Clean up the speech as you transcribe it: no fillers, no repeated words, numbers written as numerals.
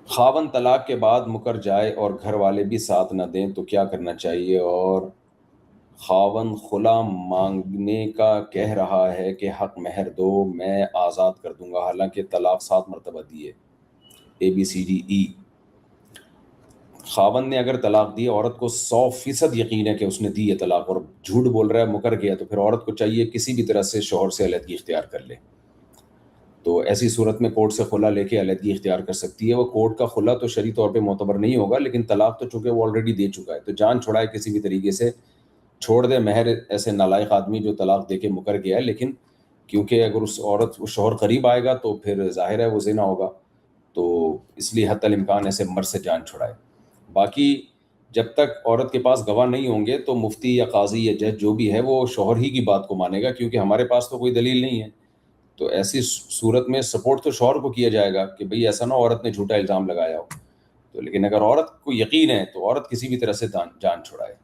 خاوند طلاق کے بعد مکر جائے اور گھر والے بھی ساتھ نہ دیں تو کیا کرنا چاہیے؟ اور خاوند خلا مانگنے کا کہہ رہا ہے کہ حق مہر دو، میں آزاد کر دوں گا، حالانکہ طلاق 7 مرتبہ دی ہے، ABCDE۔ خاوند نے اگر طلاق دی، عورت کو 100% یقین ہے کہ اس نے دی ہے طلاق، اور جھوٹ بول رہا ہے، مکر گیا، تو پھر عورت کو چاہیے کسی بھی طرح سے شوہر سے علیحدگی اختیار کر لے۔ تو ایسی صورت میں کورٹ سے خلا لے کے علیحدگی اختیار کر سکتی ہے۔ وہ کورٹ کا خلا تو شرعی طور پہ معتبر نہیں ہوگا، لیکن طلاق تو چونکہ وہ آلریڈی دے چکا ہے، تو جان چھڑائے کسی بھی طریقے سے چھوڑ دے مہر ایسے نالائق آدمی جو طلاق دے کے مکر گیا ہے۔ لیکن کیونکہ اگر اس عورت اس شوہر قریب آئے گا تو پھر ظاہر ہے وہ زنا ہوگا، تو اس لیے حتی الامکان ایسے مرد سے جان چھڑائے۔ باقی جب تک عورت کے پاس گواہ نہیں ہوں گے تو مفتی یا قاضی یا جج جو بھی ہے وہ شوہر ہی کی بات کو مانے گا، کیونکہ ہمارے پاس تو کوئی دلیل نہیں ہے۔ تو ایسی صورت میں سپورٹ تو شوہر کو کیا جائے گا کہ بھئی ایسا نہ عورت نے جھوٹا الزام لگایا ہو۔ تو لیکن اگر عورت کو یقین ہے تو عورت کسی بھی طرح سے جان چھڑائے۔